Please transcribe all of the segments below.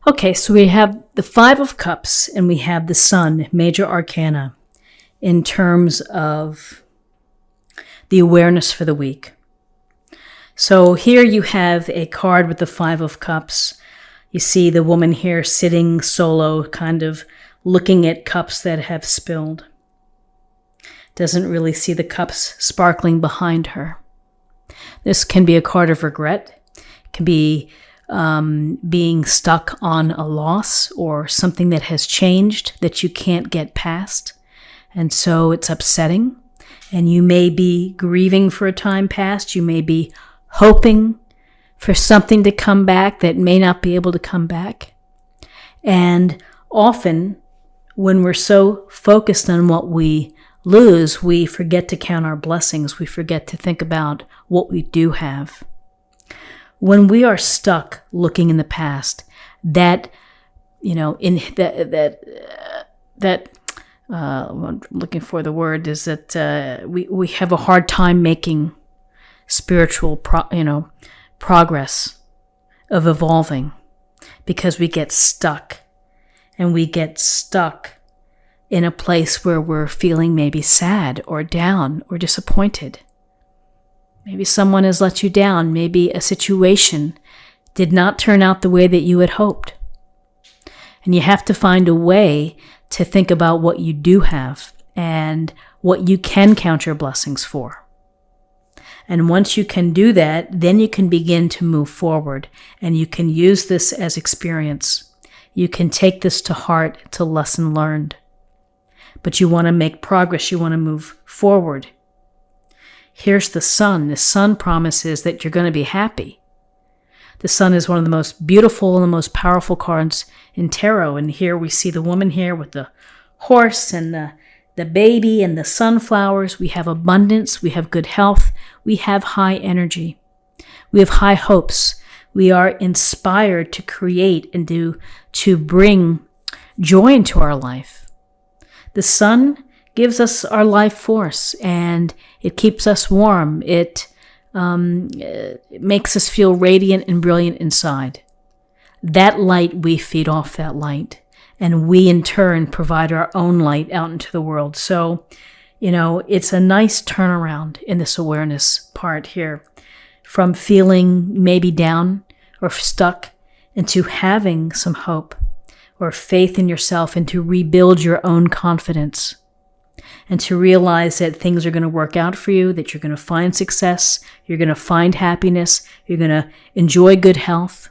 Okay, so we have the Five of Cups and we have the Sun, major arcana, in terms of the awareness for the week. So here you have a card with the Five of Cups. You see the woman here sitting solo, kind of looking at cups that have spilled. Doesn't really see the cups sparkling behind her. This can be a card of regret. It can be being stuck on a loss or something that has changed that you can't get past. And so it's upsetting. And you may be grieving for a time past. You may be hoping for something to come back that may not be able to come back. And often when we're so focused on what we lose, we forget to count our blessings. We forget to think about what we do have. When we are stuck looking in the past, what I'm looking for the word is that we have a hard time making spiritual progress of evolving because we get stuck, and we get stuck in a place where we're feeling maybe sad or down or disappointed. Maybe someone has let you down. Maybe a situation did not turn out the way that you had hoped. And you have to find a way to think about what you do have and what you can count your blessings for. And once you can do that, then you can begin to move forward, and you can use this as experience. You can take this to heart, to lesson learned. But you want to make progress. You want to move forward. Here's the Sun. The Sun promises that you're going to be happy. The Sun is one of the most beautiful and the most powerful cards in tarot. And here we see the woman here with the horse and the baby and the sunflowers. We have abundance. We have good health. We have high energy. We have high hopes. We are inspired to create and to bring joy into our life. The Sun gives us our life force, and it keeps us warm. It makes us feel radiant and brilliant inside. That light, we feed off that light, and we in turn provide our own light out into the world. So, it's a nice turnaround in this awareness part here, from feeling maybe down or stuck into having some hope or faith in yourself, and to rebuild your own confidence. And to realize that things are going to work out for you, that you're going to find success, you're going to find happiness, you're going to enjoy good health.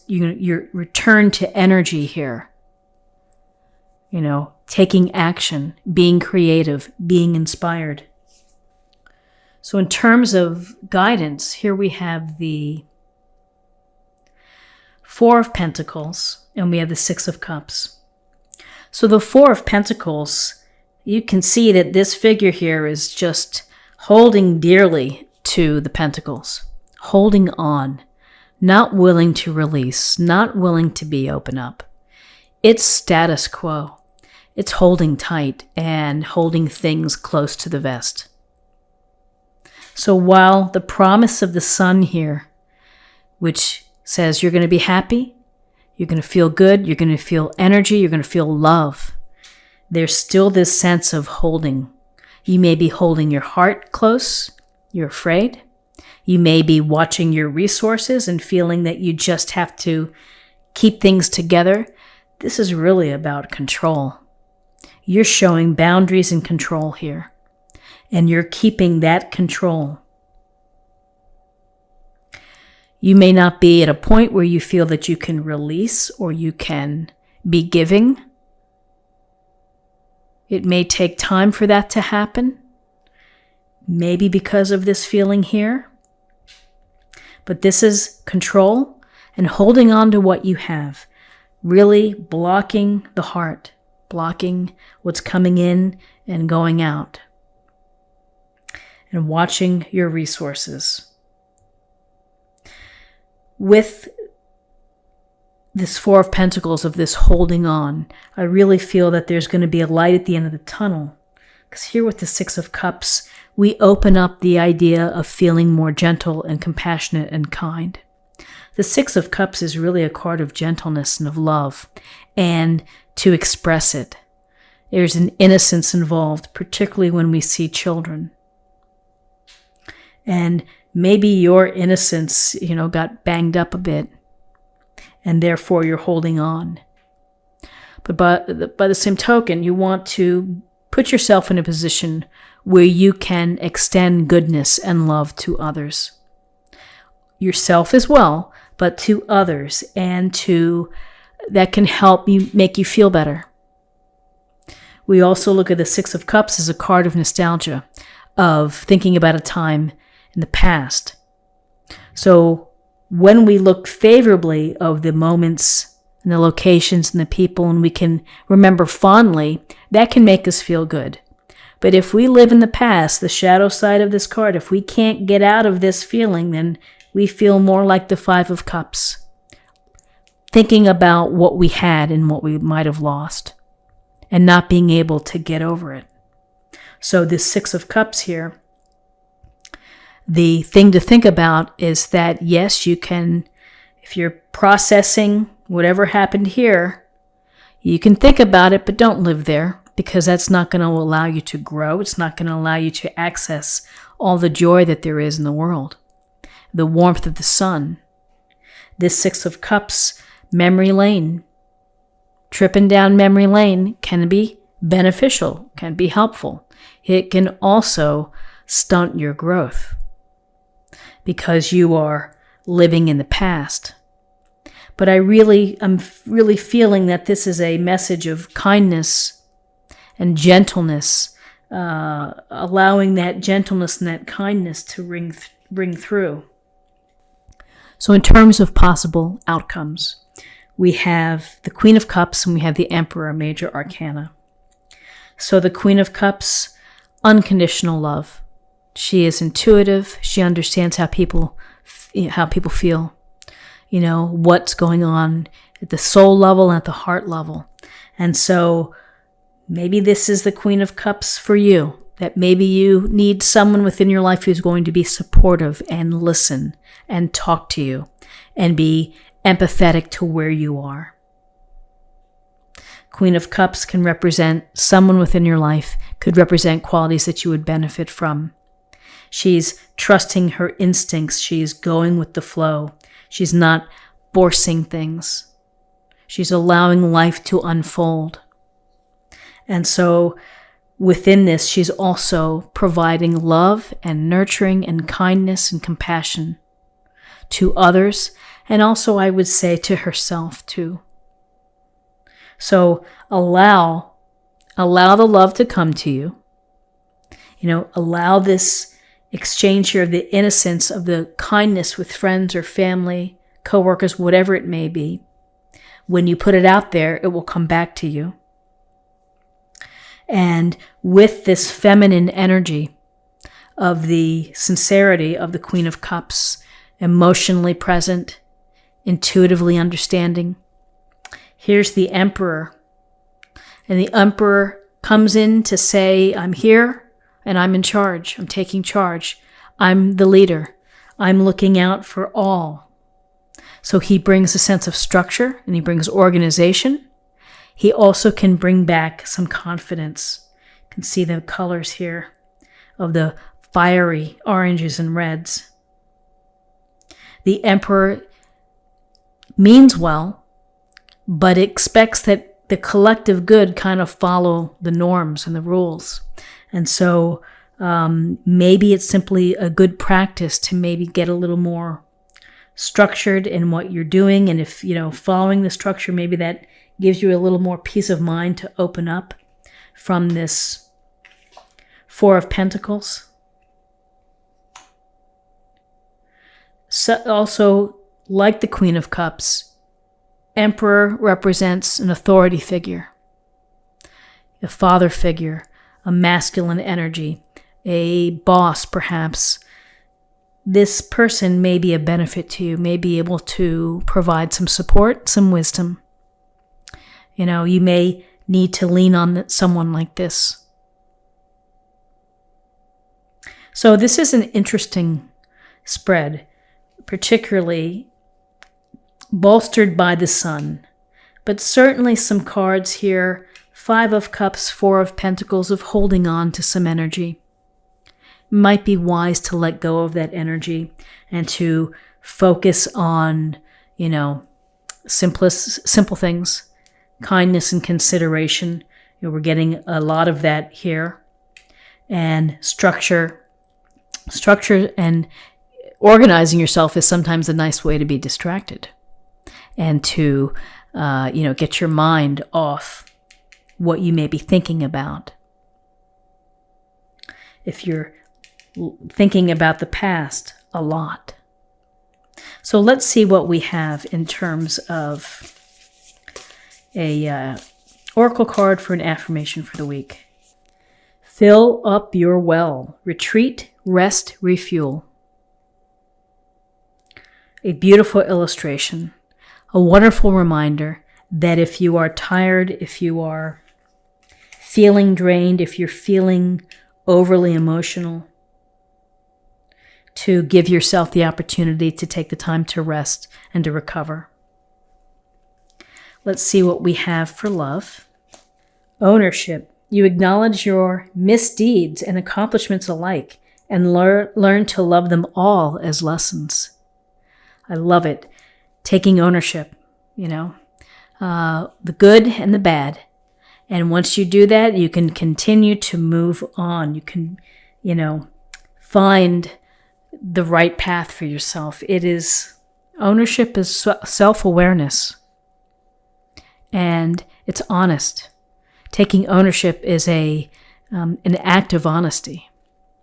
Your return to energy here. Taking action, being creative, being inspired. So in terms of guidance, here we have the Four of Pentacles, and we have the Six of Cups. So the Four of Pentacles, you can see that this figure here is just holding dearly to the Pentacles, holding on, not willing to release, not willing to be open up. It's status quo. It's holding tight and holding things close to the vest. So while the promise of the Sun here, which says you're going to be happy, you're going to feel good, you're going to feel energy, you're going to feel love, there's still this sense of holding. You may be holding your heart close, you're afraid. You may be watching your resources and feeling that you just have to keep things together. This is really about control. You're showing boundaries and control here, and you're keeping that control. You may not be at a point where you feel that you can release or you can be giving. It may take time for that to happen, maybe because of this feeling here. But this is control and holding on to what you have, really blocking the heart, blocking what's coming in and going out, and watching your resources. With this Four of Pentacles, of this holding on, I really feel that there's going to be a light at the end of the tunnel. Because here with the Six of Cups, we open up the idea of feeling more gentle and compassionate and kind. The Six of Cups is really a card of gentleness and of love, and to express it. There's an innocence involved, particularly when we see children. And maybe your innocence, got banged up a bit, and therefore you're holding on. But by the same token, you want to put yourself in a position where you can extend goodness and love to others. Yourself as well, but to others, and that can help make you feel better. We also look at the Six of Cups as a card of nostalgia, of thinking about a time in the past. So when we look favorably of the moments and the locations and the people, and we can remember fondly, that can make us feel good. But if we live in the past, the shadow side of this card, if we can't get out of this feeling, then we feel more like the Five of Cups, thinking about what we had and what we might have lost, and not being able to get over it. So this Six of Cups here, the thing to think about is that, yes, you can, if you're processing whatever happened here, you can think about it, but don't live there, because that's not going to allow you to grow. It's not going to allow you to access all the joy that there is in the world, the warmth of the sun. This Six of Cups, memory lane, tripping down memory lane can be beneficial, can be helpful. It can also stunt your growth because you are living in the past. But I'm really feeling that this is a message of kindness and gentleness, allowing that gentleness and that kindness to ring through. So in terms of possible outcomes, we have the Queen of Cups and we have the Emperor, major arcana. So the Queen of Cups, unconditional love. She is intuitive. She understands how people feel, what's going on at the soul level and at the heart level. And so maybe this is the Queen of Cups for you, that maybe you need someone within your life who's going to be supportive and listen and talk to you and be empathetic to where you are. Queen of Cups can represent someone within your life, could represent qualities that you would benefit from. She's trusting her instincts. She's going with the flow. She's not forcing things. She's allowing life to unfold. And so within this, she's also providing love and nurturing and kindness and compassion to others, and also, I would say, to herself too. So allow the love to come to you. Allow this exchange here of the innocence, of the kindness with friends or family, coworkers, whatever it may be. When you put it out there, it will come back to you. And with this feminine energy of the sincerity of the Queen of Cups, emotionally present, intuitively understanding, here's the Emperor. And the Emperor comes in to say, I'm here and I'm in charge. I'm taking charge. I'm the leader. I'm looking out for all. So he brings a sense of structure and he brings organization. He also can bring back some confidence. You can see the colors here of the fiery oranges and reds. The Emperor means well, but expects that the collective good kind of follow the norms and the rules. And so maybe it's simply a good practice to maybe get a little more structured in what you're doing. And if, following the structure, maybe that gives you a little more peace of mind to open up from this Four of Pentacles. So also, like the Queen of Cups, Emperor represents an authority figure, a father figure, a masculine energy, a boss perhaps. This person may be a benefit to you, may be able to provide some support, some wisdom. You may need to lean on someone like this. So this is an interesting spread, particularly bolstered by the sun. But certainly some cards here, 5 of Cups, 4 of Pentacles, of holding on to some energy. Might be wise to let go of that energy and to focus on, simple things, kindness and consideration. We're getting a lot of that here. And structure and organizing yourself is sometimes a nice way to be distracted and to, get your mind off what you may be thinking about. If you're thinking about the past a lot. So let's see what we have in terms of a oracle card for an affirmation for the week. Fill up your well. Retreat, rest, refuel. A beautiful illustration. A wonderful reminder that if you are tired, if you are feeling drained, if you're feeling overly emotional, to give yourself the opportunity to take the time to rest and to recover. Let's see what we have for love. Ownership. You acknowledge your misdeeds and accomplishments alike and learn to love them all as lessons. I love it. Taking ownership, the good and the bad. And once you do that, you can continue to move on. You can, find the right path for yourself. Ownership is self-awareness. And it's honest. Taking ownership is an act of honesty.